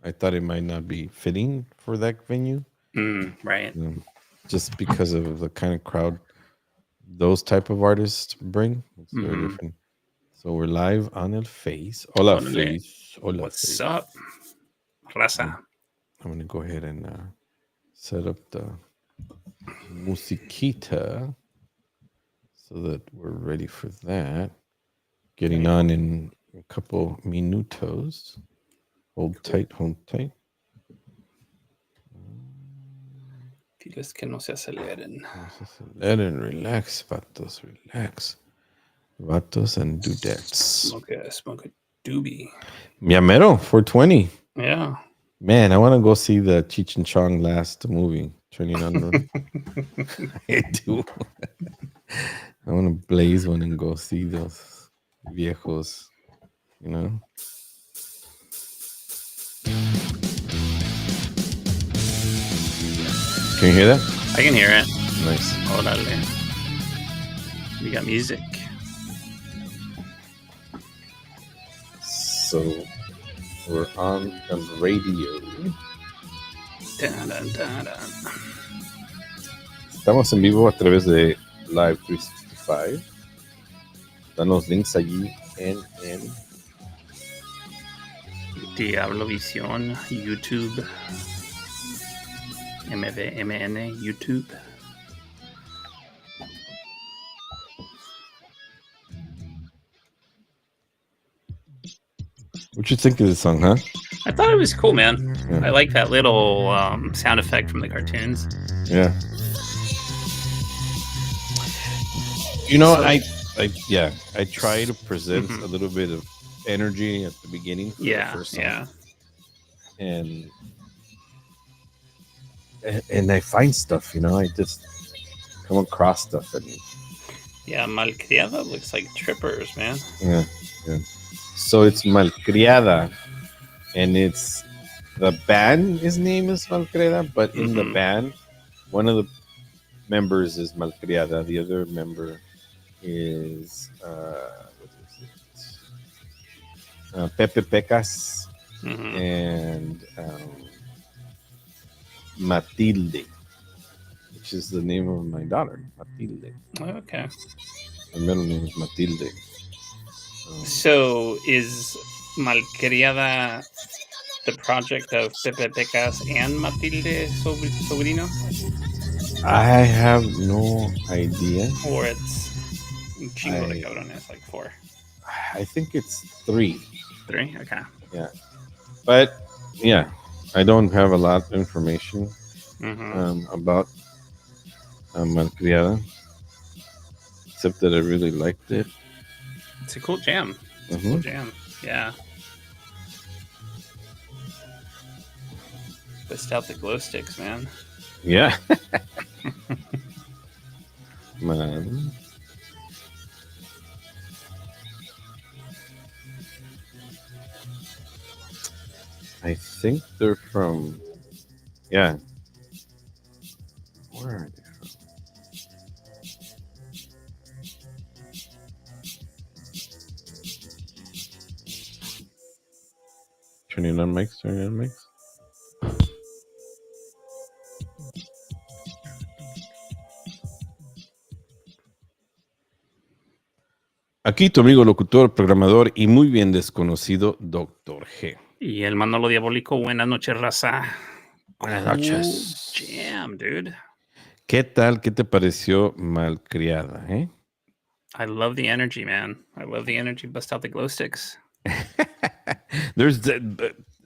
I thought it might not be fitting for that venue. Right. Just because of the kind of crowd those type of artists bring. It's very different. So we're live on El Face. Hola Órale. Face. Hola What's Face. up, raza? I'm gonna go ahead and set up the musiquita so that we're ready for that. Getting on in a couple minutos. Hold tight, hold tight. Diles que no se aceleren. Let it relax, vatos, relax. Vatos and dudettes. Smoke a doobie. Miamero, 420. Yeah. Man, I want to go see the Cheech and Chong last movie, Turning Unknown. I do. I want to blaze one and go see those viejos, you know? Can you hear that? I can hear it. Nice. Órale. We got music. So we're on the radio. Dun, dun, dun, dun. Estamos en vivo a través de Live 365. Dan los links allí en Diablo Visión, YouTube. MVMN, YouTube. What you think of this song, huh? I thought it was cool, man. Yeah. I like that little sound effect from the cartoons. Yeah. You know, I try to present a little bit of energy at the beginning. For the first song. Yeah. And I find stuff, you know, I just come across stuff. Yeah, Malcriada looks like Trippers, man. Yeah. So it's Malcriada, and it's the band. His name is Malcriada, but in the band, one of the members is Malcriada. The other member is Pepe Pecas and Matilde, which is the name of my daughter, Matilde. Okay. My middle name is Matilde. So is Malcriada the project of Pepe Pecas and Matilde Sobrino? I have no idea. Or it's un chingo de cabrones, like 4. I think it's 3. 3? Okay. Yeah. But, yeah, I don't have a lot of information about Malcriada, except that I really liked it. It's a cool jam. It's a cool jam. Yeah. Bust out the glow sticks, man. Yeah. Man. I think they're from, yeah. Where are they from? Turning on mics. Aquí tu amigo locutor, programador y muy bien desconocido Dr. G. Y el Manolo Diabólico, buenas noches, raza. Buenas noches. Jam, dude. ¿Qué tal? ¿Qué te pareció Malcriada, eh? I love the energy, man. I love the energy. Bust out the glow sticks.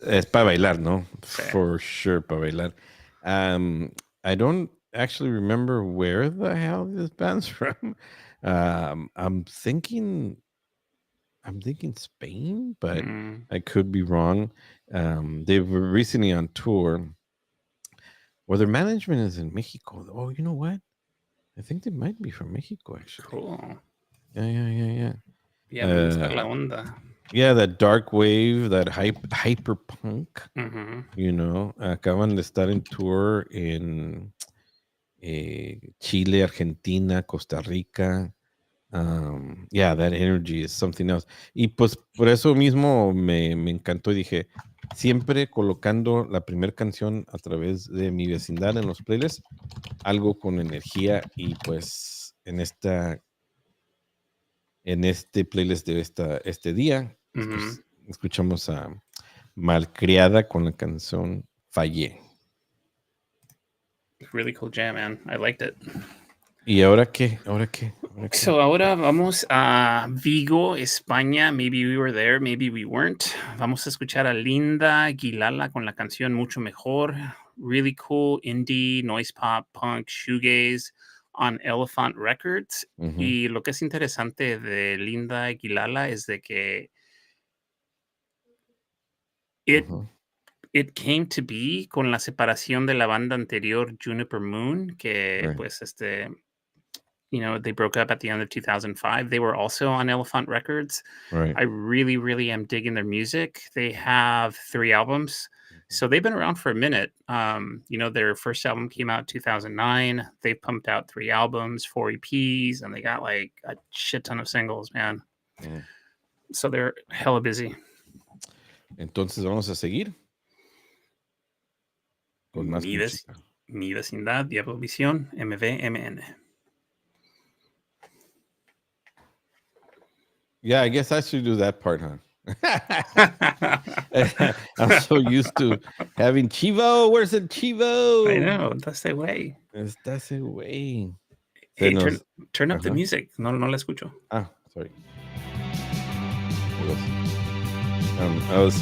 Es para bailar, ¿no? For sure, para bailar. I don't actually remember where the hell this band's from. I'm thinking Spain, but I could be wrong. They were recently on tour. Well, their management is in Mexico. Oh, you know what? I think they might be from Mexico, actually. Cool. Yeah. Yeah, me gusta la onda. Yeah, that dark wave, that hyper punk. You know, acaban de estar en tour en Chile, Argentina, Costa Rica, Yeah, that energy is something else. Y pues por eso mismo me encantó y dije, siempre colocando la primera canción a través de mi vecindad en los playlists, algo con energía y pues en este playlist de este día, escuchamos a Malcriada con la canción Fallé. Really cool jam, man. I liked it. ¿Y ahora qué? ¿Ahora qué? ¿Ahora qué? So ahora vamos a Vigo, España. Maybe we were there, maybe we weren't. Vamos a escuchar a Linda Guilala con la canción Mucho Mejor. Really cool indie, noise pop, punk, shoegaze on Elephant Records. Ujú, Y lo que es interesante de Linda Guilala es de que it ujú, it came to be con la separación de la banda anterior Juniper Moon, que right, pues they broke up at the end of 2005. They were also on Elephant Records. right. I really, really am digging their music. They have 3 albums. Mhm, So they've been around for a minute. Their first album came out 2009. They pumped out 3 albums, 4 EPs, and they got like a shit ton of singles, man. mm. So they're hella busy. Entonces vamos a seguir con más Mi, música. mi vecindad, Diablo Visión, MVMN. Yeah, I guess I should do that part, huh? I'm so used to having Chivo. Where's the I Chivo? know, that's the way. Está ese güey. Se Hey, nos. turn up the Ajá. music. No, no la escucho. Ah, sorry. I was.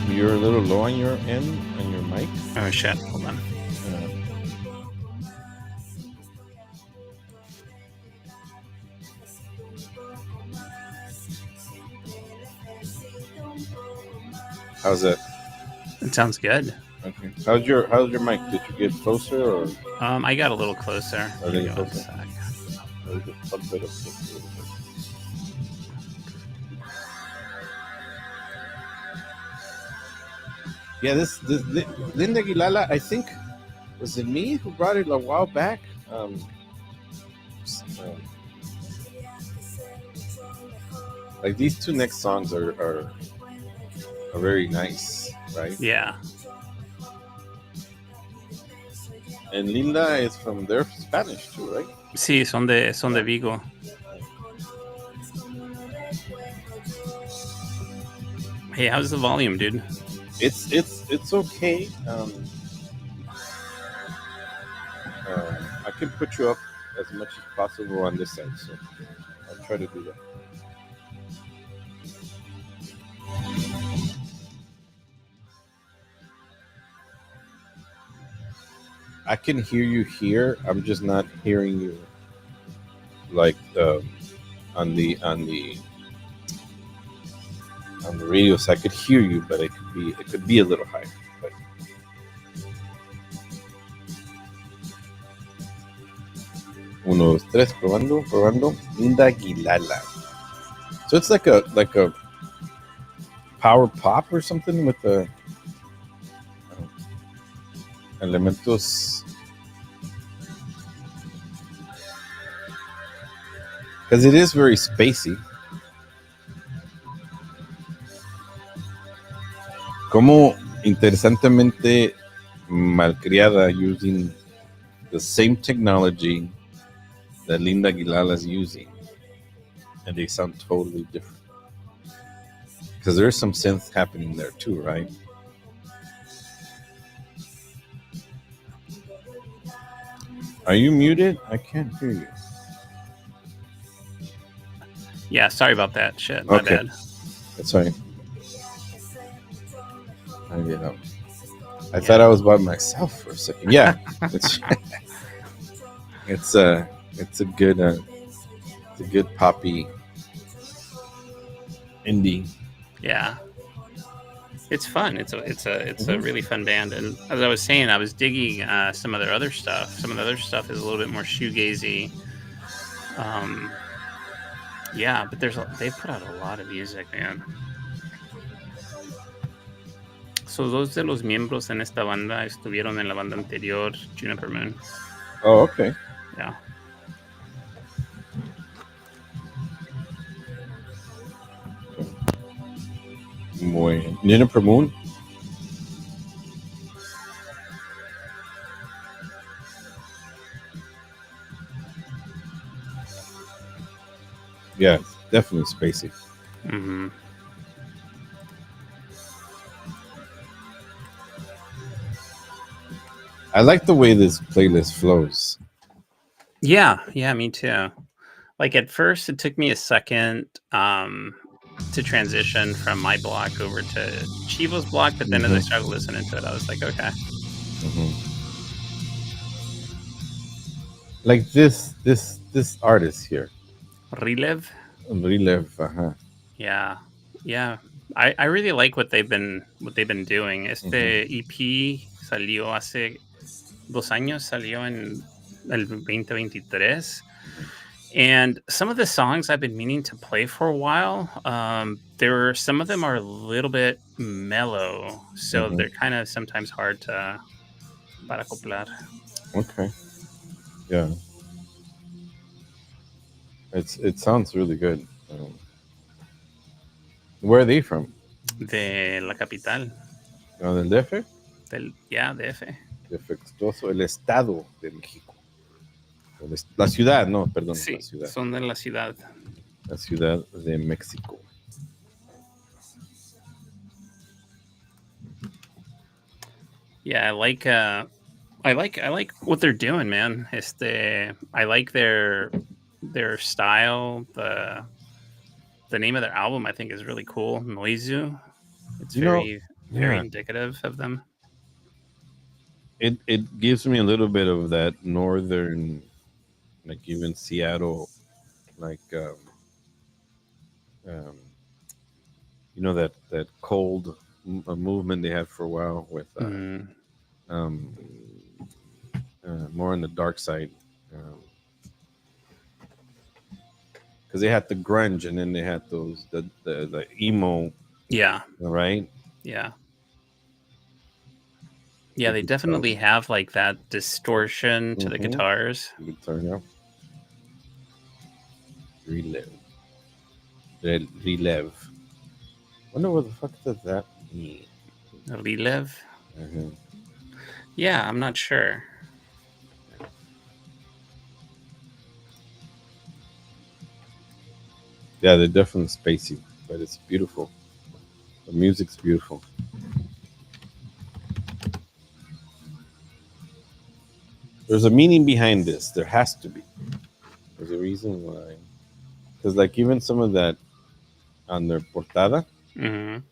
You're a little low on your end on your mic. Oh shit! Hold on. Uh, how's that? It sounds good. Okay. How's your mic? Did you get closer or I got a little closer. a little Give me one closer? sec. Or is it a bit of just a little bit? Yeah, this Linda Aguilala, I think, was it me who brought it a while back? Like these 2 next songs are very nice, right? Yeah. And Linda is from their Spanish too, right? Sí, son de Vigo. Hey, how's the volume, dude? It's okay. I can put you up as much as possible on this side, so I'll try to do that. I can hear you here. I'm just not hearing you like on the radio. So I could hear you, but it could be a little higher. But uno, dos, tres, probando. Linda Guilala. So it's like a power pop or something with the elementos. Because it is very spacey. Como interesantemente malcriada using the same technology that Linda Aguilera is using, and they sound totally different. Because there's some synth happening there too, right? Are you muted? I can't hear you. Yeah, sorry about that. Shit, my Okay. bad. That's right. I thought I was by myself for a second. Yeah, it's a good poppy indie. Yeah, it's fun. It's a really fun band. And as I was saying, I was digging some of their other stuff. Some of the other stuff is a little bit more shoegazy. Yeah, but they put out a lot of music, man. So dos de los miembros en esta banda estuvieron en la banda anterior, Juniper Moon. Oh, okay. Yeah. Muy bien. Juniper Moon. Yeah, definitely spacey. Mhm. I like the way this playlist flows. Yeah, yeah, me too. Like, at first, it took me a second, to transition from my block over to Chivo's block, but then as I Hmm. started listening to it, I was like, "Okay, Hmm. Like this artist here, Relive?" Relive. Uh-huh. Yeah, yeah. I really like what they've been doing. Hmm. Este EP salió hace 2 años, salió en el 2023. And some of the songs I've been meaning to play for a while, some of them are a little bit mellow, so Hmm. they're kind of sometimes hard to para acoplar. Okay. Yeah, it sounds really good. Where are they from? De la capital, Del DF, yeah, DF. defectuoso, el Estado de México. La ciudad, no, perdón, la Sí, ciudad. son de la ciudad. La ciudad de México. Yeah, I like what they're doing, man. I like their style. The name of their album I think is really cool. Noizu. It's You know, very yeah, indicative of them. it gives me a little bit of that northern, like even Seattle, like um, that cold movement they had for a while with Mm, um, more on the dark side, because they had the grunge and then they had those the emo, yeah, right? yeah. Yeah, The they guitar. definitely have, like, that distortion to the Mm-hmm. guitars. Guitar, yeah. Relive. Relive. Wonder what the fuck does that mean? Relive? Uh-huh. Yeah, I'm not sure. Yeah, they're definitely spacey, but it's beautiful. The music's beautiful. There's a meaning behind this. There has to be. There's a reason why. Because like even some of that on their portada, Mhm.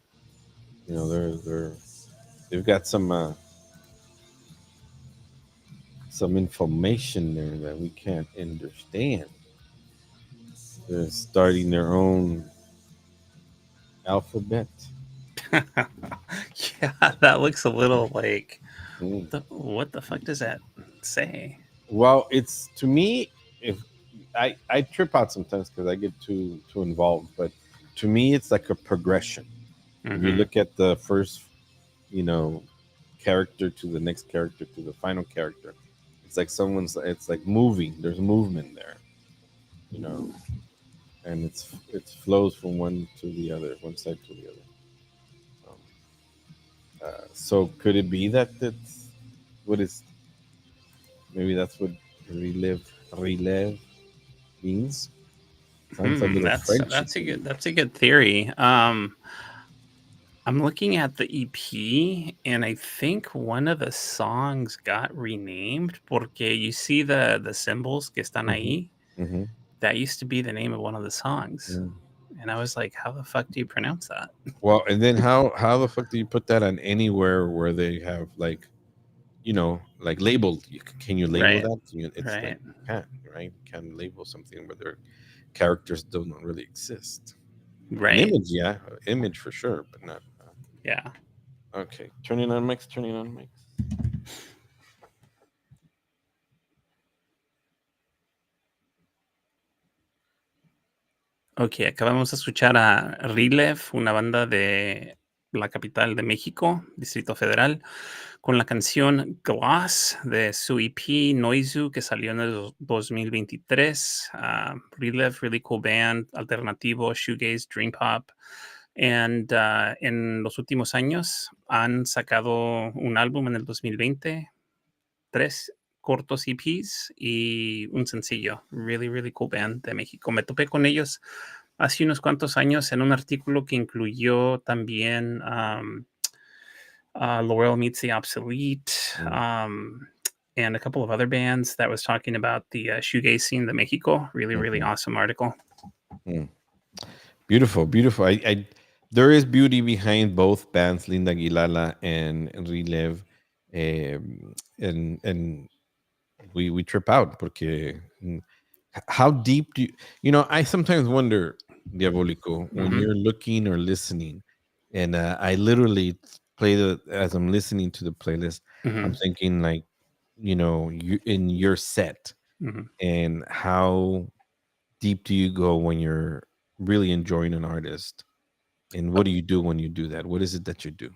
they've got some information there that we can't understand. They're starting their own alphabet. Yeah, that looks a little like, Mm. what the fuck does that say? Well, it's to me, if I trip out sometimes because I get too involved, but to me, it's like a progression. If you Mhm. look at the first, you know, character to the next character to the final character, it's like it's like moving. There's movement there, you know, and it flows from one to the other, one side to the other. Um, so could it be that it's what is maybe that's what relive means? Sounds a Hmm, little that's Frenchy that's a to me. good that's a good theory. I'm looking at the EP, and I think one of the songs got renamed porque you see the symbols que están Hmm. ahí? Hmm. That used to be the name of one of the songs, Yeah. and I was like, "How the fuck do you pronounce that?" Well, and then how the fuck do you put that on anywhere where they have like like labeled? Can you label Right, that? Can you, it's like right, you can't, right? You can't label something where their characters don't really exist. An right. image, yeah, image for sure, but not. Yeah. Okay, turning on mics, turning on mics. Okey, acabamos de escuchar a Relive, una banda de la capital de México, Distrito Federal, con la canción Glass de su EP Noizu, que salió en el 2023. Relive, really cool band, alternativo, shoegaze, dream pop. And en los últimos años han sacado un álbum en el 2020, 3 cortos EPs y un sencillo. Really, really cool band de México. Me topé con ellos hace unos cuantos años en un artículo que incluyó también Laurel Meets the Obsolete, Mm, and a couple of other bands that was talking about the shoegaze scene de Mexico. Really, really mhm, awesome article. mm. Beautiful, beautiful. There is beauty behind both bands, Linda Aguilala and Relive, and we trip out porque how deep do I sometimes wonder, Diabolico, when Mhm, you're looking or listening, and I literally play the as I'm listening to the playlist, I'm mhm, thinking like, you in your set, mhm. and how deep do you go when you're really enjoying an artist, and what do you do when you do that? What is it that you do?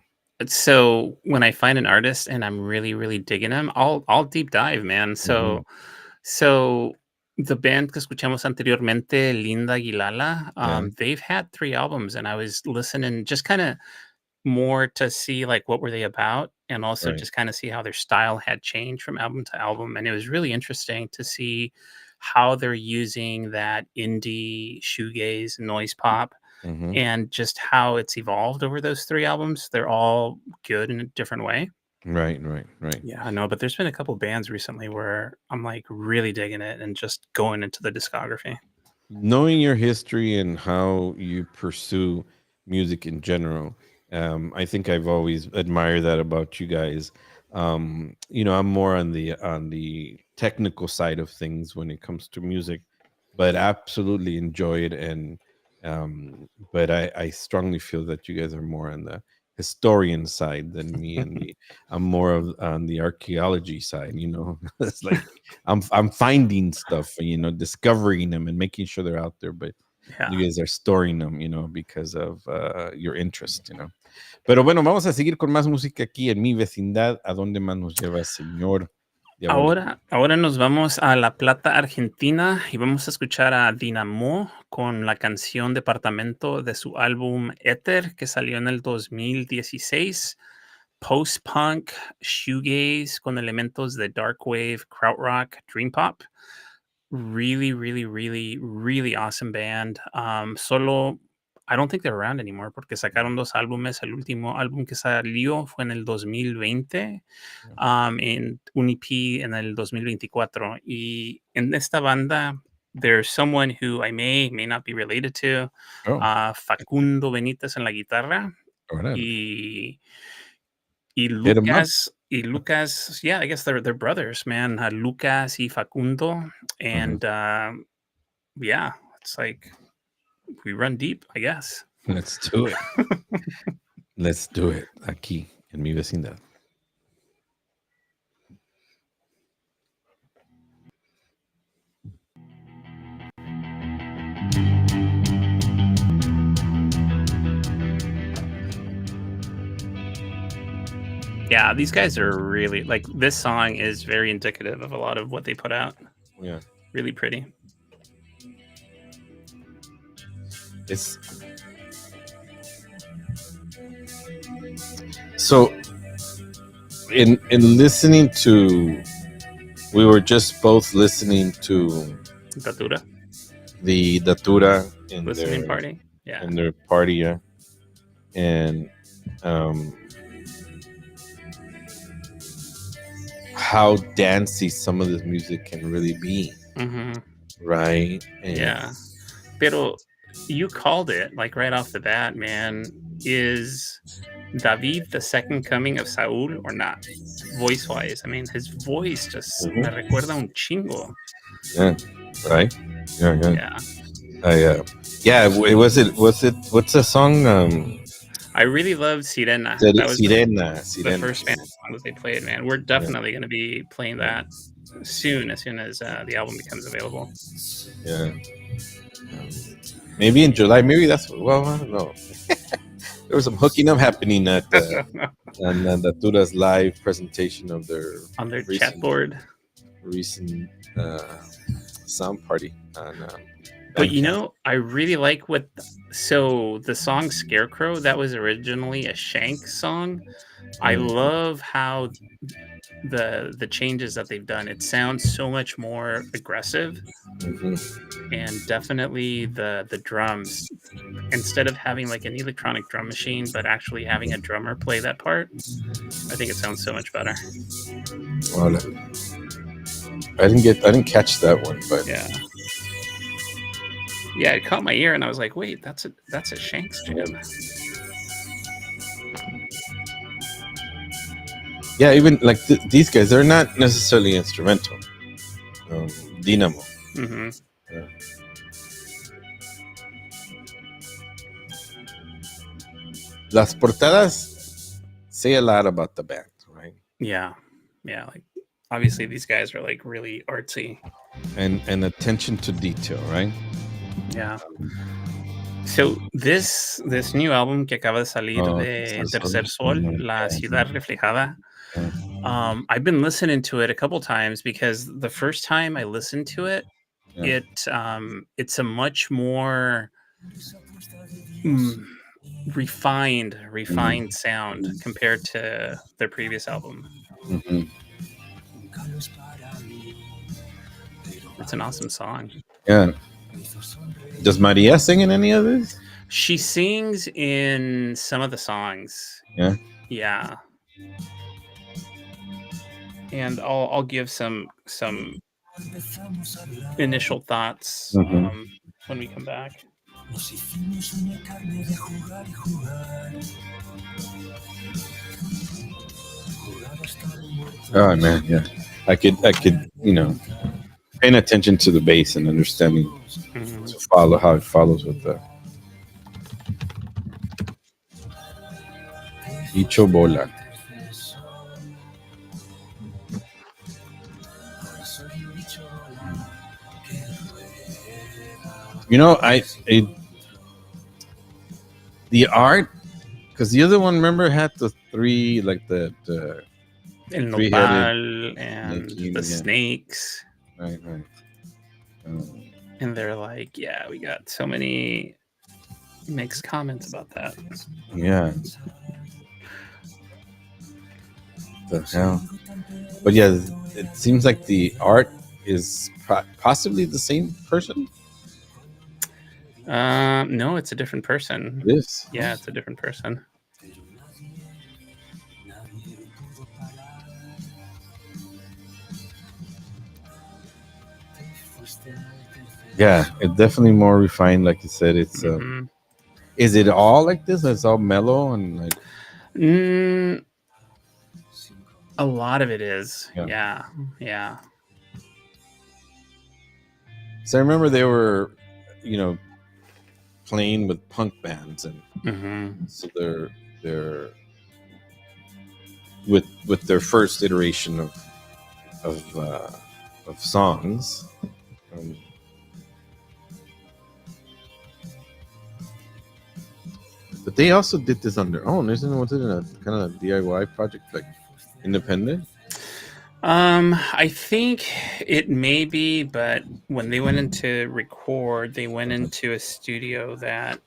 So when I find an artist and I'm really, really digging them, I'll deep dive, man. Hmm. So the band que escuchamos anteriormente, Linda Aguilala, Yeah. they've had 3 albums, and I was listening just kinda more to see, like, what were they about, and also Right. just kinda see how their style had changed from album to album, and it was really interesting to see how they're using that indie shoegaze noise pop Hmm. and just how it's evolved over those 3 albums. They're all good in a different way. Right. Right. Right. Yeah, I know, but there's been a couple bands recently where I'm, like, really digging it and just going into the discography. Knowing your history and how you pursue music in general, I think I've always admired that about you guys. I'm more on the technical side of things when it comes to music, but absolutely enjoy it. And but I strongly feel that you guys are more on the historian side than me, and the I'm more of on the archaeology side. It's like I'm finding stuff, discovering them and making sure they're out there. But Yeah. you guys are storing them, because of your interest. Pero bueno, vamos a seguir con más música aquí en mi vecindad. ¿A dónde más nos lleva, señor Diabólico? Ahora nos vamos a La Plata, Argentina, y vamos a escuchar a Dinamo con la canción Departamento de su álbum Éter, que salió en el 2016. Post-punk, shoegaze con elementos de dark wave, krautrock, dream pop. Really, really, really, really awesome band. Solo I don't think they're around anymore porque sacaron 2 álbumes. El último álbum que salió fue en el 2020, en un EP en el 2024. Y en esta banda, there's someone who I may not be related to, Oh, Facundo Benítez en la guitarra, órale. y Hit him up. Lucas, yeah, I guess they're brothers, man, Lucas y Facundo, Mhm. and, yeah, it's like we run deep, I guess. Let's do it. Let's do it. Aquí, en mi vecindad. Yeah, these guys are really like, this song is very indicative of a lot of what they put out. Yeah. Really pretty. It's so in listening to we were just both listening to Datura, the Datura in listening their party. Yeah. party, yeah, and um how dancey some of this music can really be, Mhm. right? And Yeah. Pero you called it, like, right off the bat, man. Is David the second coming of Saul or not? Voice-wise, I mean, his voice just me Mhm. recuerda un chingo. Yeah, right, yeah, yeah. Yeah. Yeah, was it what's the song, I really loved Sirena. That was Sirena, the Sirena. first band song that they played, man. We're Yeah, definitely gonna be playing yeah, that as soon as, the album becomes available. yeah. Maybe in July. Maybe that's, well, I don't know. There was some hooking up happening at Natura's live presentation of their On their chat recent board. recent uh, sound party on But, you Fantastic. know, I really like so the song "Scarecrow," that was originally a Shank song. I Mm, love how the changes that they've done. It sounds so much more aggressive, mhm. and definitely the drums, instead of having, like, an electronic drum machine, but actually having a drummer play that part, I think it sounds so much better. Well, I didn't catch that one, but Yeah. Yeah, it caught my ear, and I was like, "Wait, that's a Shanks jam." yeah, even like these guys, they're not necessarily instrumental. Um, Dynamo. Mhm. Yeah. Las portadas say a lot about the band, right? Yeah. Yeah, like, obviously, these guys are, like, really artsy. And attention to detail, right? Yeah. So, this new album que acaba de salir Oh, de Tercer Sol. Tercer Sol, La Ciudad Reflejada, I've been listening to it a couple times because the first time I listened to it, Yeah, it's a much more, mm, refined sound compared to their previous album. hmm It's an awesome song. yeah. Does Maria sing in any of this? She sings in some of the songs. Yeah. Yeah, and I'll give some initial thoughts, hmm when we come back. Oh man, yeah. Paying attention to the bass and understanding Mhm. to follow how it follows with the Icho Bola. You know, the art because the other one remember had the three like the El three headed nopal and the making, yeah, snakes, right. Um, and they're like, "Yeah, we got so many mixed comments about that." yeah, the hell. But yeah, it seems like the art is possibly the same person. No, it's a different person. It is. Yeah, it's a different person. Yeah, it's definitely more refined. Like you said, it's. Mhm. Is it all like this? It's all mellow and like. Mm, a lot of it is. Yeah. Yeah, yeah. So I remember they were, you know, playing with punk bands, and Mhm. so they're with their first iteration of uh, of songs. Um, but they also did this on their own, isn't it? Was it a kind of DIY project, like independent? I think it may be, but when they went into record, they went into a studio that,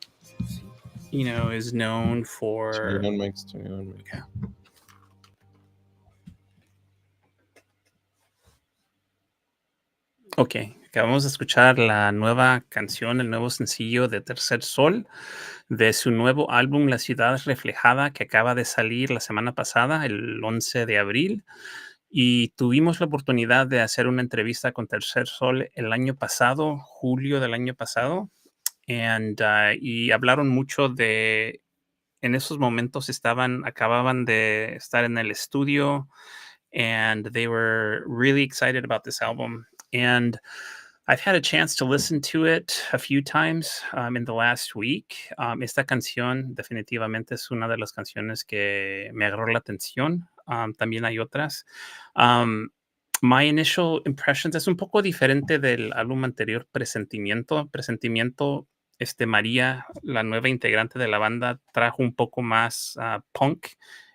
is known for. 21 mics, 21 mics. Okay. Ok, acabamos de escuchar la nueva canción, el nuevo sencillo de Tercer Sol, de su nuevo álbum La Ciudad Reflejada, que acaba de salir la semana pasada, el 11 de abril. Y tuvimos la oportunidad de hacer una entrevista con Tercer Sol el año pasado, julio del año pasado, y hablaron mucho en esos momentos acababan de estar en el estudio, and they were really excited about this album. And I've had a chance to listen to it a few times in the last week. Esta canción definitivamente es una de las canciones que me agarró la atención. También hay otras. Um, my initial impressions es un poco diferente del álbum anterior, Presentimiento. Presentimiento, María, la nueva integrante de la banda, trajo un poco más punk.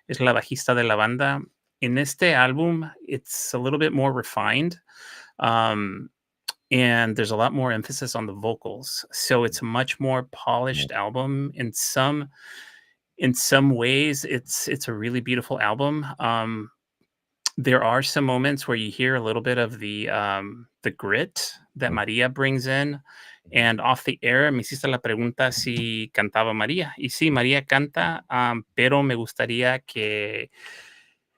Es la bajista de la banda. En este álbum, it's a little bit more refined. Um, and there's a lot more emphasis on the vocals. So it's a much more Mm, polished album. In some ways, it's a really beautiful album. There are some moments where you hear a little bit of the grit that mm, María brings in. And off the air me hiciste la pregunta si cantaba María. Y sí, María canta, pero me gustaría que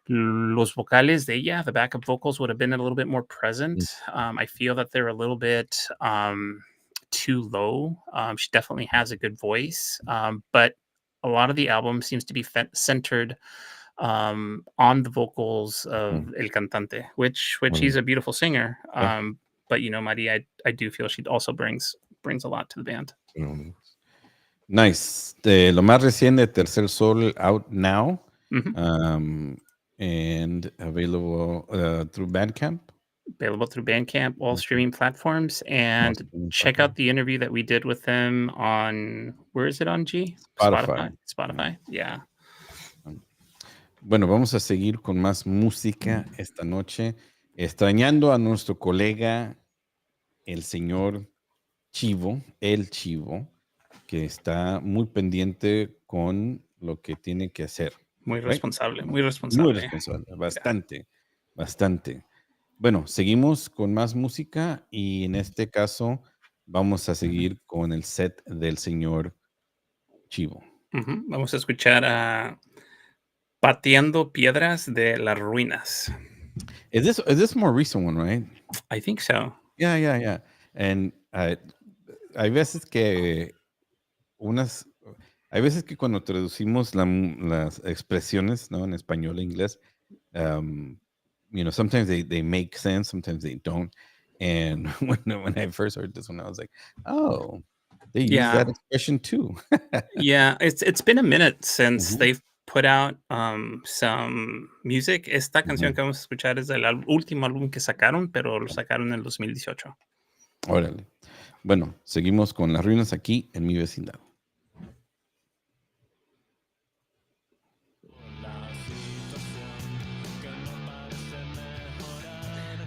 los vocales de ella, the backup vocals, would have been a little bit more mm, present. I feel that they're a little bit too low. She definitely has a good voice, but a lot of the album seems to be centered on the vocals of mm. El Cantante, which Órale, he's a beautiful singer. ya, But Maria, I do feel she also brings a lot to the band. mm. Nice. De lo más reciente, Tercer Sol, out now, Mhm. um, and available through Bandcamp. Available through Bandcamp, all Okay. streaming platforms, No, and streaming check out platform. the interview that we did with them on where is it on G? Spotify. Spotify? Yeah. Spotify? Yeah. Um, Bueno, vamos a seguir con más música esta noche, extrañando a nuestro colega, el señor Chivo, el Chivo, que está muy pendiente con lo que tiene que hacer, Muy right? responsable, muy Muy responsable. responsable, Yeah. bastante, bastante. Bueno, seguimos con más música y en este caso vamos a seguir con el set del señor Chivo. Ujú. Vamos a escuchar a Pateando Piedras de las Ruinas. Is this more recent one, right? I think so. Yeah, yeah, yeah. And hay veces que unas, hay veces que cuando traducimos las expresiones, ¿no? En español e inglés, um, sometimes they make sense, sometimes they don't. And when I first heard this one, I was like, oh, they use Yeah. that expression too. Yeah, it's been a minute since Ujú, they've put out, some music. Esta canción ujú. que vamos a escuchar es del último álbum que sacaron, pero lo sacaron en el 2018. Órale. Bueno, seguimos con las ruinas aquí en mi vecindad.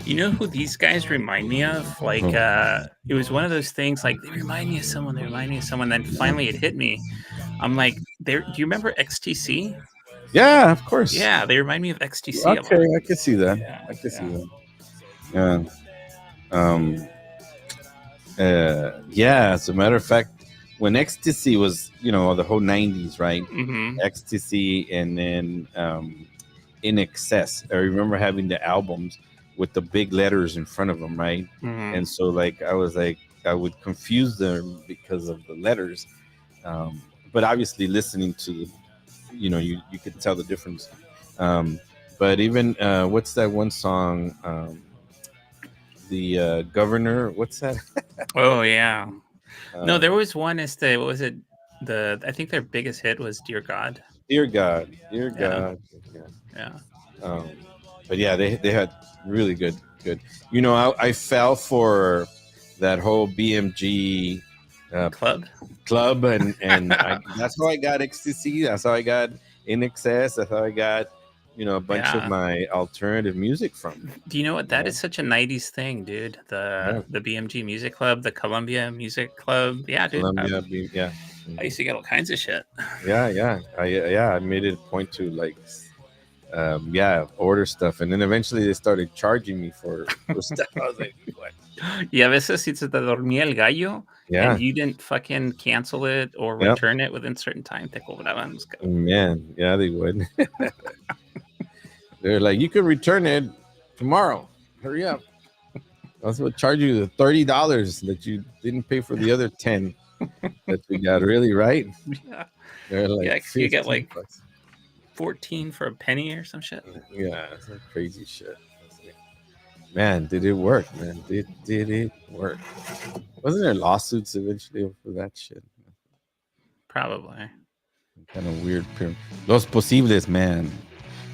You know who these guys remind me of? Like, Oh, it was one of those things like, they remind me of someone, then finally it hit me. I'm like, do you remember XTC? yeah, of course. Yeah, they remind me of XTC a Okay, lot. I can see that. Yeah, I can see yeah. that. Yeah. Um, yeah, as a matter of fact, when ecstasy was, the whole 90s, right? Mhm, Ecstasy and then In Excess. I remember having the albums with the big letters in front of them, right? mhm. And so, like, I would confuse them because of the letters. But obviously, listening to the, you could tell the difference. Um, but even, what's that one song? The Governor, what's that? Oh, yeah. No, there Um, was one what was it? I think their biggest hit was Dear God. Dear God, Dear Yeah, God. Yeah. yeah. Um, but yeah, they had really good. I fell for that whole BMG uh, Club? club, and that's how I got ecstasy. That's how I got In Excess. That's how I got a bunch of Yeah. my alternative music from. Do you know what? You That know, is such a 90s thing, dude. yeah, The BMG Music Club, the Columbia Music Club. Yeah, dude. Columbia, yeah. I Mhm. used to get all kinds of shit. Yeah. I made it a point to like order stuff, and then eventually they started charging me for stuff. I was like, what? Y a veces si se te dormía el gallo and Yeah, you didn't fucking cancel it or yep. return it within certain time, te cobraban los cabrones. Man, yeah, they would. They're like, you could return it tomorrow. Hurry up. That's what charge you the $30 that you didn't pay for the other 10 that we got. Really, right? Yeah. They're like Yeah, you get 15 like bucks. 14 for a penny or some shit. Yeah, it's like crazy shit. Man, did it work, man? Did it work? Wasn't there lawsuits eventually for that shit? Probably. Kind of weird. Los Posibles, man.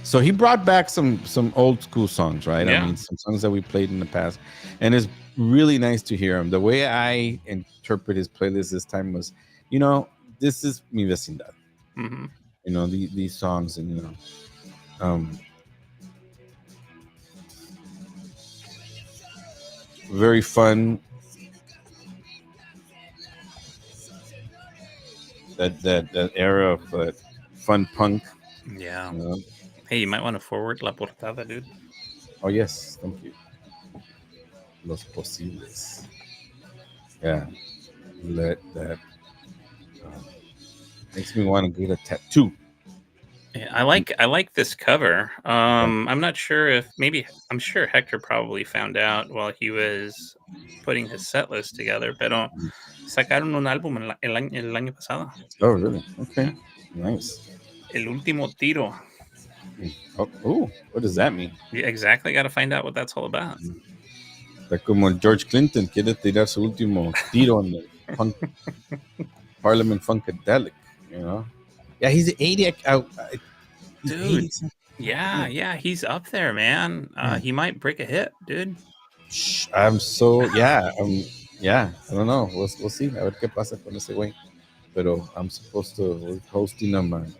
So he brought back some old school songs, right? I Yeah. mean, some songs that we played in the past, and it's really nice to hear him. The way I interpret his playlist this time was, this is mi vecindad. Mhm. These songs, and um, very fun. That era of fun punk. Yeah. You know? Hey, you might want to forward la portada, dude. Oh yes, thank you. Los posibles. Yeah, let that makes me want to get a tattoo. Yeah, I like this cover. Yeah. I'm not sure if maybe I'm sure Hector probably found out while he was putting his set list together, pero sacaron un álbum el año pasado. Oh really? Okay. Yeah. Nice. El último tiro. Oh, ooh, what does that mean? Yeah, exactly. Got to find out what that's all about. Está como el George Clinton quiere tirar su último tiro en el punk Parliament Funkadelic. You know? Yeah, he's 80. He's Dude. 80 something. Yeah, yeah, he's up there, man. Yeah. He might break a hit, dude. I'm so yeah. I don't know. We'll see. A ver qué pasa con ese güey. Pero I'm supposed to we're hosting him on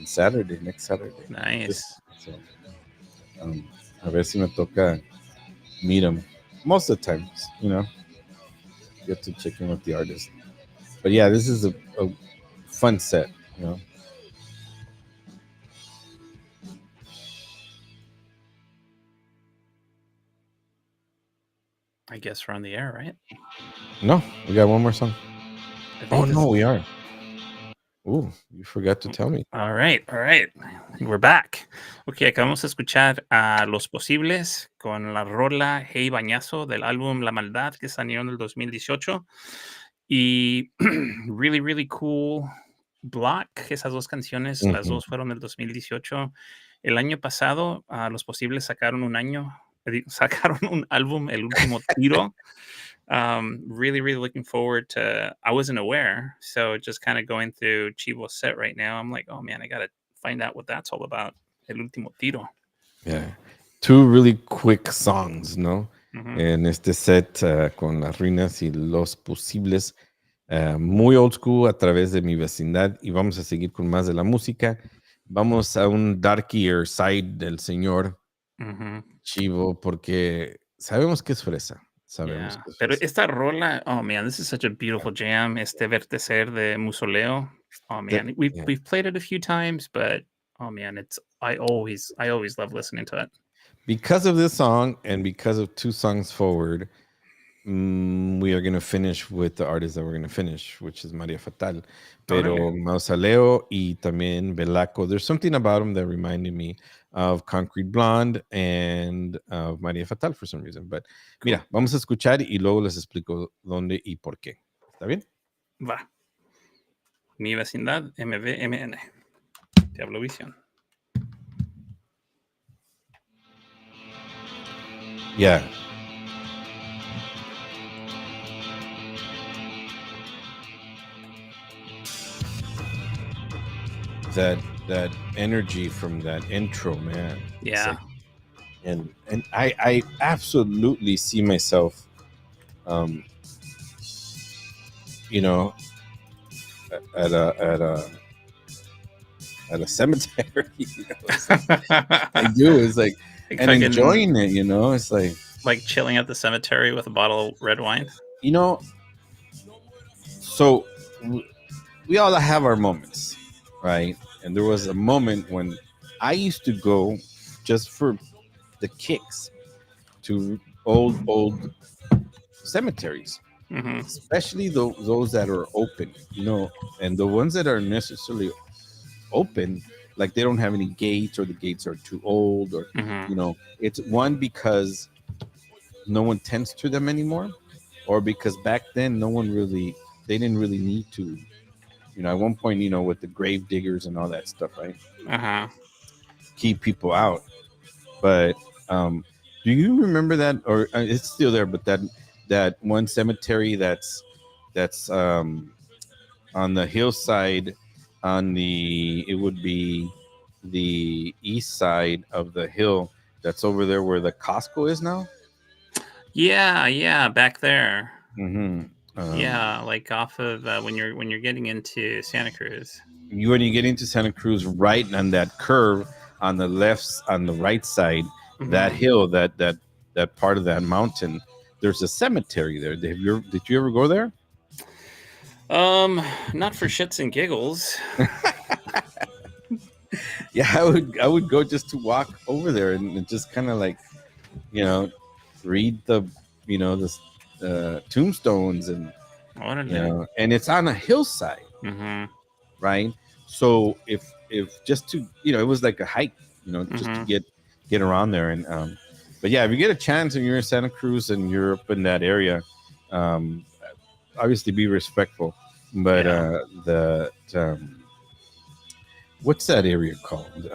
Saturday, next Saturday. Nice. So um, a ver si me toca meet him. Most of the times, get to check in with the artist. But yeah, this is a fun set. You know. I guess we're on the air, right? No, we got one more song. I Oh think this. no, we are. Ooh, you forgot to tell me. All right, all right. We're back. Ok, acabamos de escuchar a Los Posibles con la rola Hey Bañazo del álbum La Maldad que salió en el 2018. Y really, really cool block. Esas dos canciones, las Mhm. dos fueron del 2018. El año pasado, Los Posibles sacaron sacaron un álbum, El Último Tiro. Really, really looking forward to. I wasn't aware, so just kind of going through Chivo's set right now. I'm like, oh man, I gotta find out what that's all about. El último tiro. Yeah. Two really quick songs, ¿no? Mhm, En este set con las ruinas y los posibles. Muy old school a través de mi vecindad. Y vamos a seguir con más de la música. Vamos a un darkier side del señor mhm. Chivo porque sabemos que es fresa. Sabemos Yeah, que es pero fresa. esta rola, oh man, this is such a beautiful jam. Este Vertecer de Musoleo. Oh That- man, we've yeah. we've played it a few times, but oh man, I always love listening to it. Because of this song and because of two songs forward, we are going to finish with the artist that we're going to finish, which is Maria Fatal. Órale. Pero Mausoleo y también Belaco, there's something about him that reminded me of Concrete Blonde and of Maria Fatal for some reason. But Cool. mira, vamos a escuchar y luego les explico dónde y por qué. ¿Está bien? Va. Mi vecindad, MVMN. Diablo Visión. Yeah. That energy from that intro, man. It's Yeah. like, and I absolutely see myself, um, you know, at a cemetery. It's like, I do. It's like Like and fucking enjoying it. It's like chilling at the cemetery with a bottle of red wine. you know. So we all have our moments, right? And there was a moment when I used to go just for the kicks to old cemeteries, Mhm, especially those that are open, and the ones that are necessarily open, like they don't have any gates or the gates are too old, or mhm, it's one because no one tends to them anymore, or because back then they didn't really need to, at one point, with the grave diggers and all that stuff, right, uh-huh. keep people out. But do you remember that, or it's still there, but that one cemetery that's on the hillside, on the it would be the east side of the hill, that's over there where the Costco is now. Yeah, yeah, back there. Mm-hmm. Yeah, like off of, when you're getting into Santa Cruz. When you get into Santa Cruz, right on that curve, on the left, on the right side, that Mhm, hill, that part of that mountain, there's a cemetery there. Did you ever go there? Um, Not for shits and giggles. Yeah, I would go just to walk over there and just kind of like, you know, read the, the tombstones, and Órale. and it's on a hillside, Mm-hmm. right? So if just to, it was like a hike, just to Mm-hmm. get around there. And but yeah, if you get a chance and you're in Santa Cruz and you're up in that area, um, obviously be respectful. But Yeah. the what's that area called?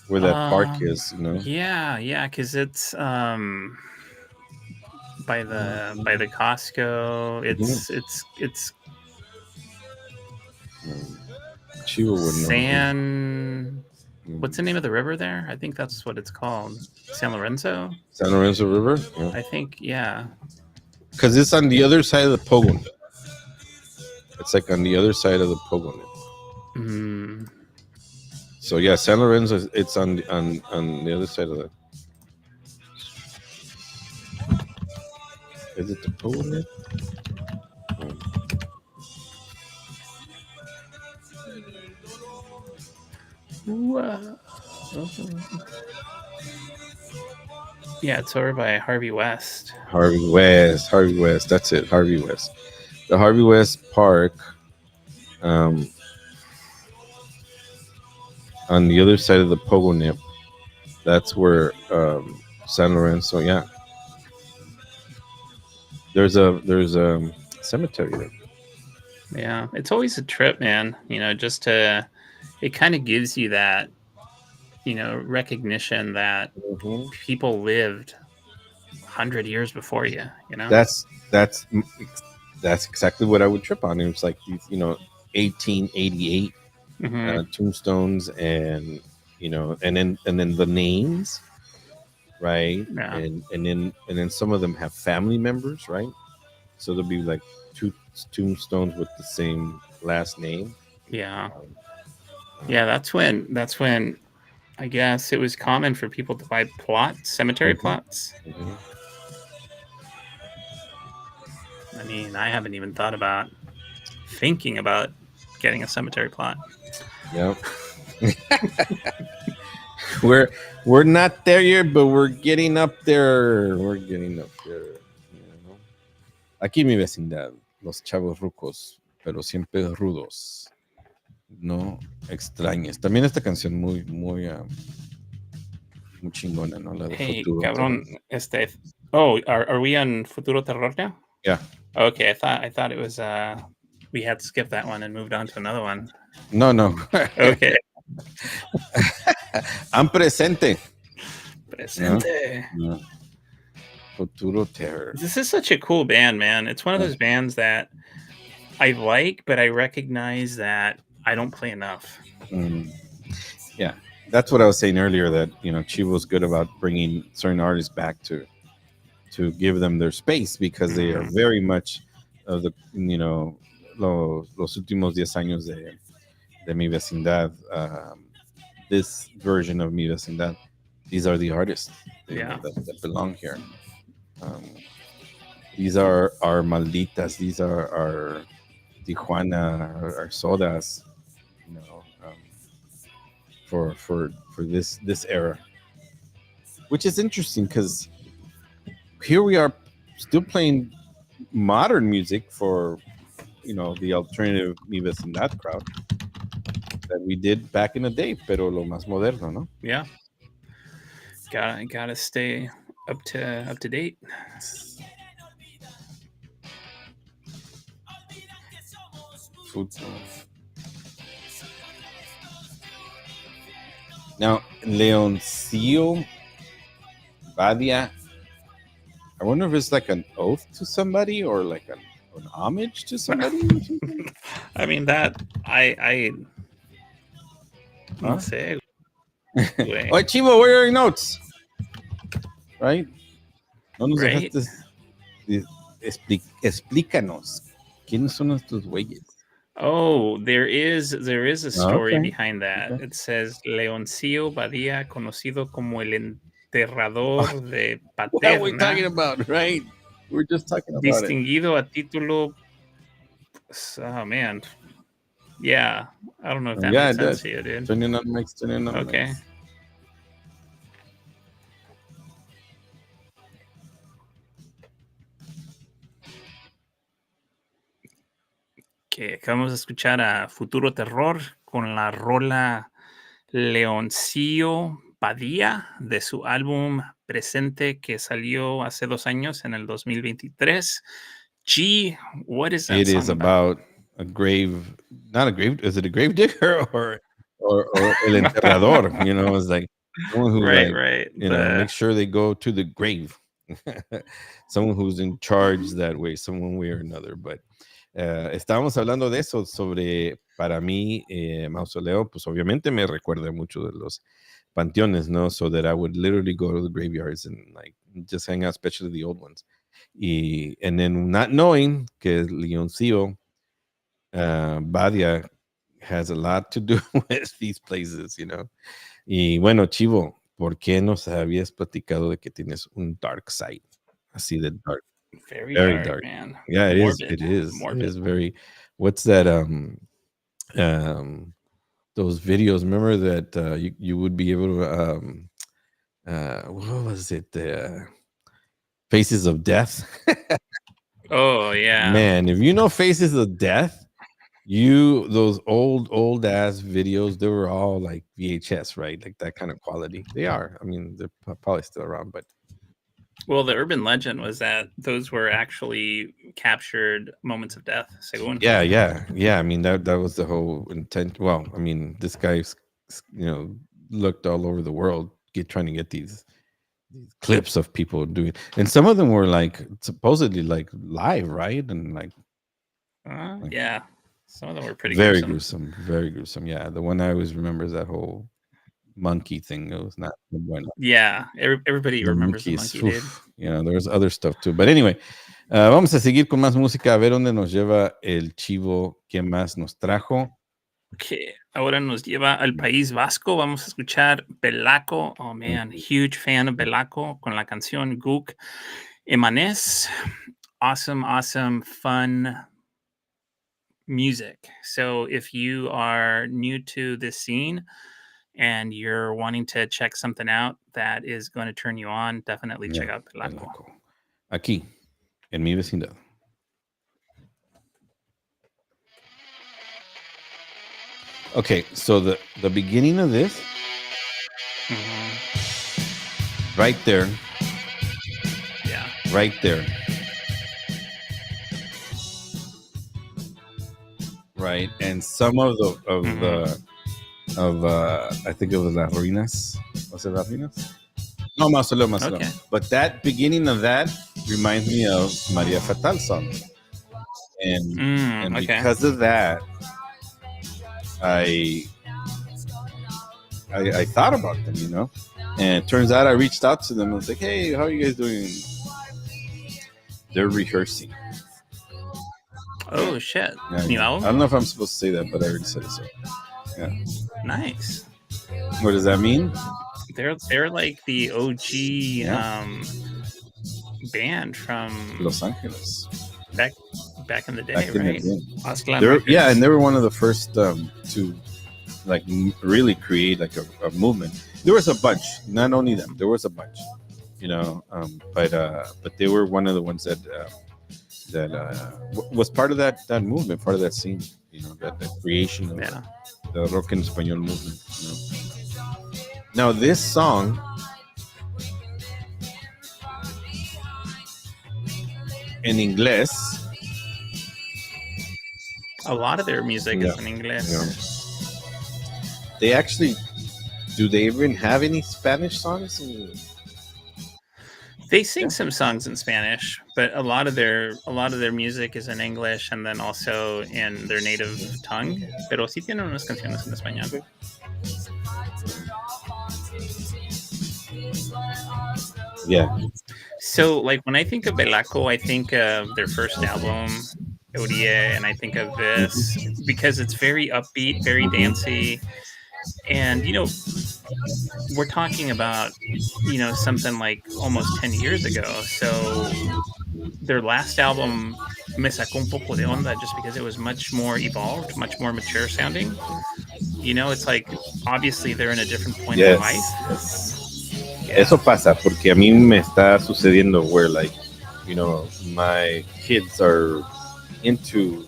Where that park is, Yeah, yeah, because it's by the Costco. Mhm. It's Um, Chiva would know. San. What's the Mm. name of the river there? I think that's what it's called. San Lorenzo. San Lorenzo River, yeah, I think. Yeah. because it's on the other side of the Pogon. It's like on the other side of the Pogon. Mm, So yeah, San Lorenzo, it's on the other side of the. Is it the Pogon? Whoa. Yeah, it's over by Harvey West. Harvey West, Harvey West. That's it, Harvey West. The Harvey West Park, um, on the other side of the Pogonip. That's where San Lorenzo. Yeah, there's a cemetery there. Yeah, it's always a trip, man. Just to it kind of gives you that recognition that Mhm. people lived 100 years before you. That's that's that's exactly what I would trip on. It was like these, 1888 Hmm. tombstones, and and then the names, right? Yeah, And then some of them have family members, right? So there'll be like two tombstones with the same last name. yeah, Um, yeah. That's when I guess it was common for people to buy plots, cemetery mhm, plots. mhm. I mean, I haven't even thought about thinking about getting a cemetery plot. Yep. We're not there yet, but we're getting up there. We're getting up there. Aquí en mi vecindad, los chavos rucos, pero siempre rudos. No extrañes. También esta canción muy chingona, ¿no? La de Hey, Futuro Terror. cabrón, Oh, are we on Futuro Terror now? Yeah. Okay, I thought it was we had skipped that one and moved on to another one. No, no. Okay. I'm presente. No, Presente. no. Futuro Terror. This is such a cool band, man. It's one of Yeah. those bands that I like, but I recognize that I don't play enough. Mm, yeah. That's what I was saying earlier, that, Chivo's good about bringing certain artists back to give them their space, because they are Mhm. very much of the, los últimos 10 años de mi vecindad. This version of mi vecindad, these are the artists, Yeah. that belong here. Um, these are our malditas. These are our Tijuana, our sodas. For this era, which is interesting because here we are still playing modern music for the alternative mi vecindad crowd that we did back in the day, pero lo más moderno, no? Yeah. Gotta stay up to date. Food. Now, Leoncio Badia, I wonder if it's like an oath to somebody, or like an homage to somebody or something? I mean that I no Huh? sé, güey. Oh, Chivo, where are your notes? Right? No nos Right? dejaste. Explícanos. ¿Quiénes son estos güeyes? Oh, there is a Ah, story okay. behind that. Okay. It says Leoncillo Badia, conocido como el Aterrador de What are we talking Paterna, about, right? We're just talking about it. distinguido a título. Oh man, yeah. I don't know if that Yeah, made it did. sense to you, dude. Turning on mics, turning on Okay. mics. Que acabamos de escuchar a Futuro Terror con la rola Leoncillo Padilla de su álbum Presente que salió hace 2 años en el 2023. G, what is that It is song about? about a grave, not a grave. Is it a grave digger or el enterrador? You know, it's like someone who Right, like right. make sure they go to the grave. Someone who's in charge that way, someone way or another. But estábamos hablando de eso sobre para mí mausoleo, pues obviamente me recuerda mucho de los panteones, no? So that I would literally go to the graveyards and like just hang out, especially the old ones. And then not knowing que Leoncillo Badia has a lot to do with these places, you know. Y bueno, Chivo, ¿por qué nos habías platicado de que tienes un dark side? Así de dark, Very very dark, dark. man. Yeah, it is. Morbid, It is. It morbid. is very. What's that? Um, those videos. Remember that you would be able to what was it? Faces of Death. Oh, yeah. Man, if you know Faces of Death, those old ass videos, they were all like VHS, right? Like that kind of quality. They are. I mean, they're probably still around, but Well, the urban legend was that those were actually captured moments of death, según. yeah. I mean, that was the whole intent. Well, I mean, this guy's looked all over the world trying to get these clips of people doing, and some of them were like supposedly like live, right? And like Yeah. Some of them were pretty very gruesome. gruesome, very gruesome. Yeah, the one I always remember is that whole monkey thing. It was not bueno. Yeah. Everybody The remembers the monkeys. monkey, dude. Uf, there's other stuff too. But anyway, vamos a seguir con más música, a ver dónde nos lleva el chivo que más nos trajo. Que ahora nos lleva al País Vasco. Vamos a escuchar Belaco. Oh man, huge fan of Belaco con la canción Guk Emanes. Awesome, awesome, fun music. So if you are new to this scene and you're wanting to check something out that is going to turn you on, definitely check Yeah, out Belaco. Belaco. Aquí, en mi vecindad. Okay, so the beginning of this, right there, Yeah. right there, right, and some of I think it was Las Ruinas. Was it Las Ruinas? No, Mausoleo. Okay. But that beginning of that reminds me of Maria Fatal song, and Okay. because of that, I thought about them, and it turns out I reached out to them. I was like, "Hey, how are you guys doing?" They're rehearsing. Oh shit. Yeah, New I album? don't know if I'm supposed to say that, but I already said it. So, yeah. Nice. What does that mean? They're like the OG Yeah. band from Los Angeles. back in the day, Back in the right? day. Osclan Yeah, Records. and they were one of the first to like really create like a movement. There was a bunch, not only them. There was a bunch, but they were one of the ones that was part of that movement, part of that scene. That creation of the rock en español movement. Now this song, in English, a lot of their music is in English. They actually, do they even have any Spanish songs? They sing some songs in Spanish, but a lot of their music is in English and then also in their native tongue. Pero sí tienen unas canciones en español. Yeah. So, like, when I think of Belaco, I think of their first album, Odie, and I think of this because it's very upbeat, very dancey. And, we're talking about, something like almost 10 years ago. So their last album me sacó un poco de onda just because it was much more evolved, much more mature sounding. It's like obviously they're in a different point in Yes, life. yes. Eso Yeah. pasa porque a mí me está sucediendo where like, my kids are into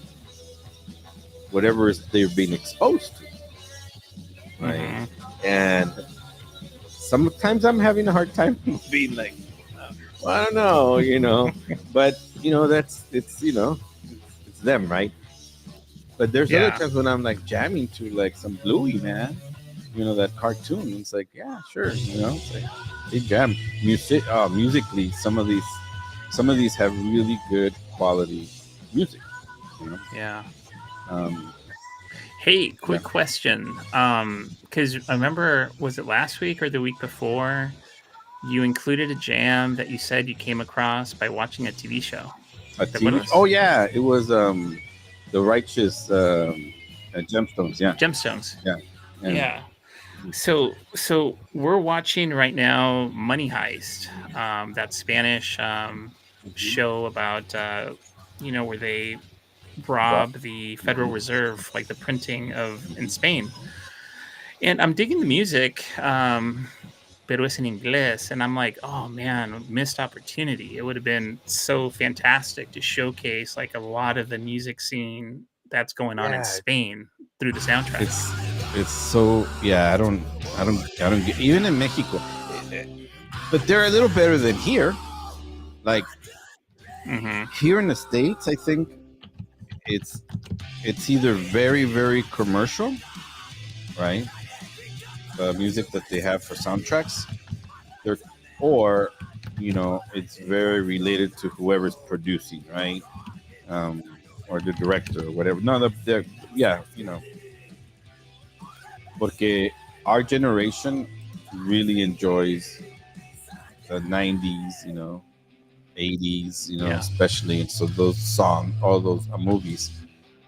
whatever they're being exposed to, right? Hmm. And sometimes I'm having a hard time being like, well, I don't know, but that's it's it's them, right? But there's other Yeah. times when I'm like jamming to like some Bluey, man. That cartoon. It's like, yeah, sure. It's like they jam musically. Some of these have really good quality music. You know, Yeah. um, Hey, yeah. quick question. Because I remember, was it last week or the week before? You included a jam that you said you came across by watching a TV show. A ¿Te TV. Oh acuerdas? yeah, it was the Righteous Gemstones. Yeah, Gemstones. yeah, and Yeah. So we're watching right now Money Heist, that Spanish mhm. show about where they Wow. rob the Federal Mhm. Reserve, like the printing of in Spain. And I'm digging the music, pero es en inglés, and I'm like, oh man, missed opportunity. It would have been so fantastic to showcase like a lot of the music scene that's going on in Yeah, Spain through the soundtrack. it's it's so yeah. I don't get even in Mexico, but they're a little better than here. Like Hmm. here in the states, I think it's it's either very very commercial, right? The music that they have for soundtracks, they're or it's very related to whoever's producing, right? Um, or the director or whatever. No, they're yeah, porque our generation really enjoys the '90s, 80s, Yeah. especially. And so those songs, all those movies,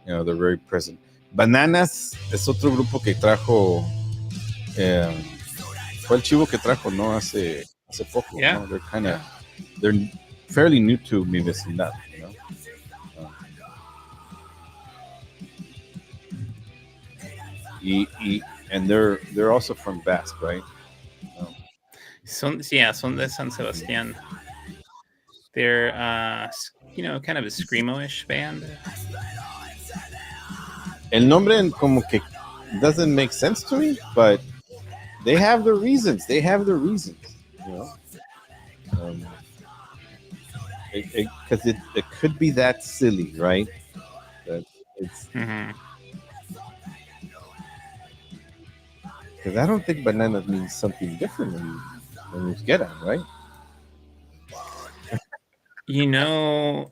they're very present. Bananas es otro grupo que trajo, eh, fue el chivo que trajo, ¿no? Hace poco, Yeah. ¿no? Yeah. They're fairly new to mi vecindad. Uh, and they're also from Basque, right? Um, Son de San Sebastián. They're kind of a screamo-ish band. El nombre como que doesn't make sense to me, but they have their reasons. They have their reasons, you know. Um, because it could be that silly, right? That it's Hmm. because I don't think banana means something different than Euskera, right?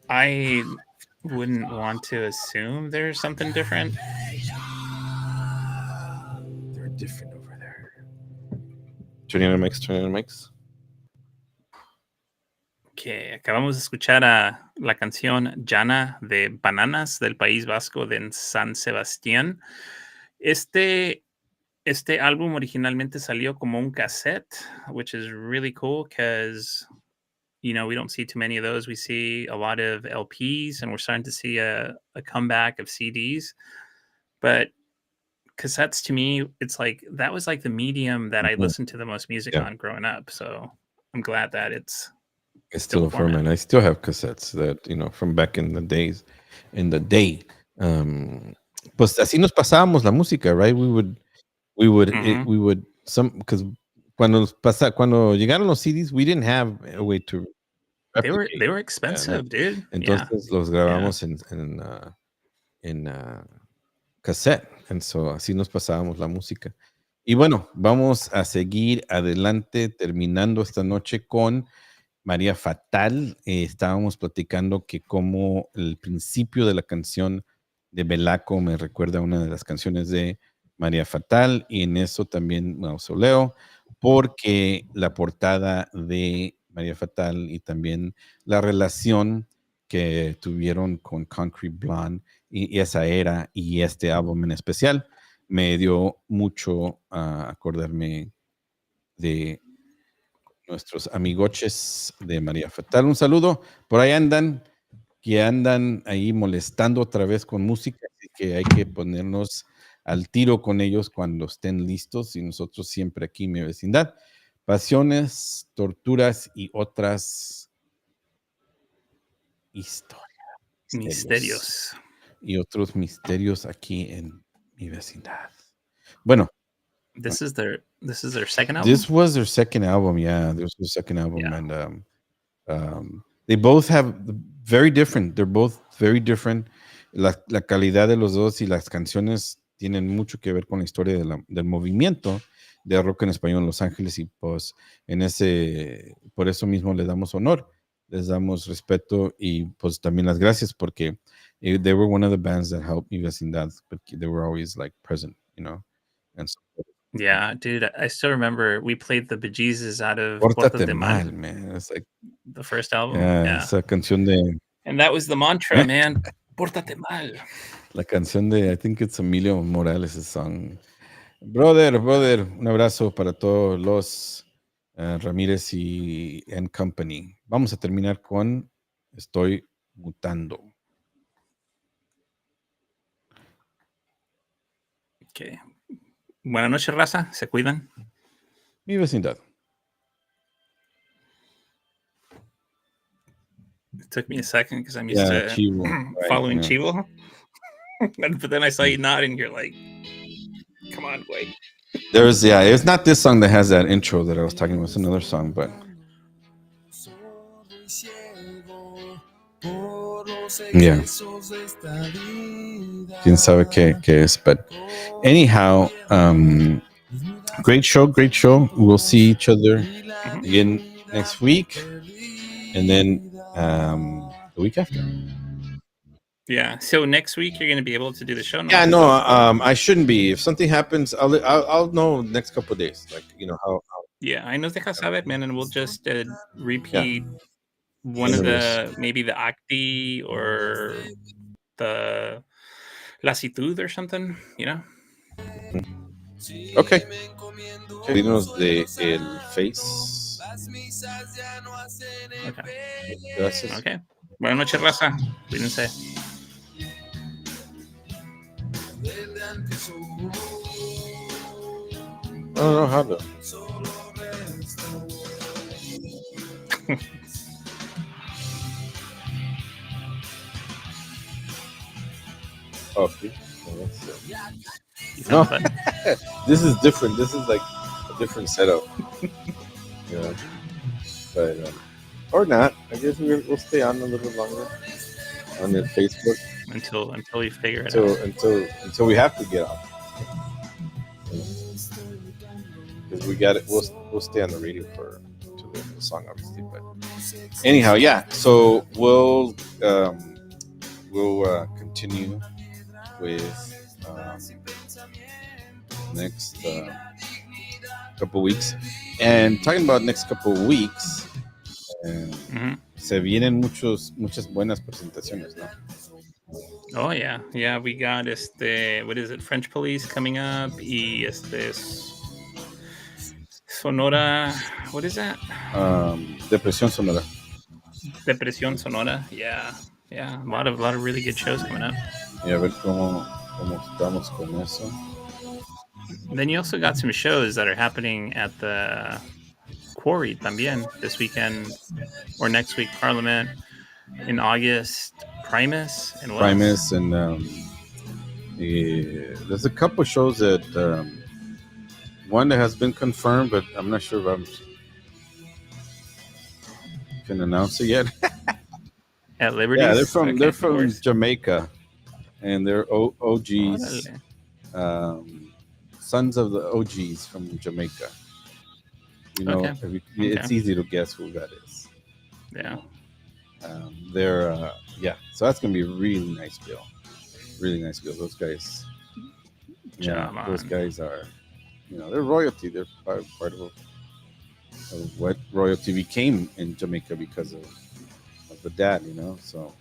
I wouldn't want to assume there's something different. They're different over there. Turning on mix, turning on mix. Que acabamos de escuchar a la canción Llana de Bananas del País Vasco de San Sebastián. Este, este álbum originalmente salió como un cassette, which is really cool because, we don't see too many of those. We see a lot of LPs and we're starting to see a comeback of CDs. But cassettes to me, it's like that was like the medium that I Mhm. listened to the most music Yeah, on growing up. So I'm glad that it's it's still still a a format. format. I still have cassettes that from back in the days, in the day. Um, pues así nos pasábamos la música, right? Hmm. We would some because cuando llegaron los CDs, we didn't have a way to They replicate. were Yeah, no. expensive, dude. Yeah. Entonces los Yeah. grabamos en cassette. And so así nos pasábamos la música. Y bueno, vamos a seguir adelante terminando esta noche con María Fatal. Estábamos platicando que como el principio de la canción de Belaco me recuerda a una de las canciones de María Fatal y en eso también mausoleo, porque la portada de María Fatal y también la relación que tuvieron con Concrete Blonde y esa era y este álbum en especial me dio mucho a acordarme de nuestros amigoches de María Fatal. Un saludo. Por ahí andan, que andan ahí molestando otra vez con música, así que hay que ponernos al tiro con ellos cuando estén listos y nosotros siempre aquí en mi vecindad. Pasiones, torturas y otras historias, misterios Misterios. y otros misterios aquí en mi vecindad. Bueno, This is their second album? this was their second album. Yeah, this was their second album, Yeah. and they both have very different. They're both very different. La calidad de los dos y las canciones tienen mucho que ver con la historia del movimiento de rock en español en Los Ángeles y pues por eso mismo le damos honor, les damos respeto y pues también las gracias porque they were one of the bands that helped mi vecindad, but they were always like present, and so, Yeah, dude, I still remember we played the bejesus out of Pórtate Pórtate Mal, mal, man. It's like, the first album, yeah, yeah. esa canción de And that was the mantra, man. Pórtate mal. la canción de, I think it's Emilio Morales' song. Brother, un abrazo para todos los Ramírez y and Company. Vamos a terminar con Estoy mutando. Okay. Buenas noches, raza. Se cuidan. Mi vecindad. It took me a second because I'm used Yeah, to Chivo. Right, following yeah. Chivo. But then I saw you nod and you're like, come on, wait. It's not this song that has that intro that I was talking about. It's another song, but yeah. Quién sabe qué es, but anyhow, great show. We'll see each other again next week, and then the week after. Yeah. So next week you're gonna be able to do the show. Yeah, no, I shouldn't be. If something happens, I'll know next couple of days. Like how. Yeah, I nos dejas saber, man, and we'll just repeat one of maybe the Acti or the Lasitud or something, Okay. Dinos de el Face. Okay. Gracias. Okay. Buenas noches, raza. Cuídense. I don't know how to. Okay. No, this is different. This is like a different setup. But or not. I guess we'll stay on a little longer on the Facebook until we figure it out. Until we have to get off. Because we got it. We'll stay on the radio to the song, obviously. But anyhow, yeah. So we'll continue with next couple weeks. And talking about next couple weeks, se vienen muchas buenas presentaciones, ¿no? Oh yeah, we got what is it? French Police coming up, y Sonora. What is that? Depresión Sonora. Depresión Sonora. Yeah. A lot of really good shows coming up. Y a ver cómo estamos con eso. Then you also got some shows that are happening at the Quarry también this weekend or next week. Parliament in August. Primus and what else? And there's a couple shows that one that has been confirmed, but I'm not sure if I can announce it yet. At Liberty. Yeah, they're from Jamaica, and they're OGs, sons of the OGs from Jamaica. It's easy to guess who that is. Yeah. They're so that's gonna be a really nice bill. Those guys, those guys are, they're royalty. They're part of what royalty became in Jamaica because of the dad. So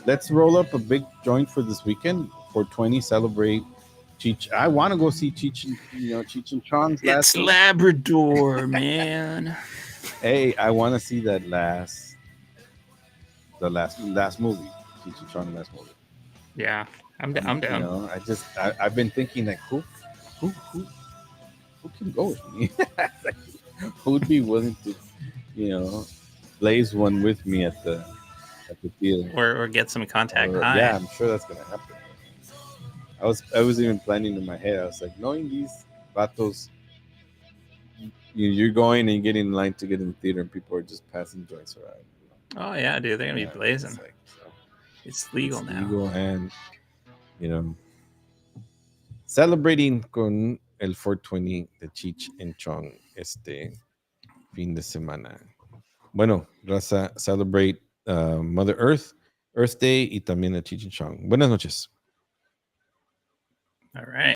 let's roll up a big joint for this weekend. 420, celebrate I want to go see Cheech and Chong's last It's movie. Labrador, man. Hey, I want to see that last movie, Cheech and Chong last movie. Yeah, And I'm down. I've been thinking like who who who can go with me? Who would be willing to you know blaze one with me at the theater? Or get some contact Or high. yeah, I'm sure that's gonna happen. I was even planning in my head. I was like, knowing these vatos, you're going and you're getting in line to get in the theater, and people are just passing joints around. Oh yeah, dude, they're gonna be Yeah, it's blazing. like so. It's legal It's now. legal and you know celebrating con el 420 de Cheech and Chong fin de semana. Bueno, raza, celebrate Mother Earth, Earth Day y también a Cheech and Chong. Buenas noches. All right.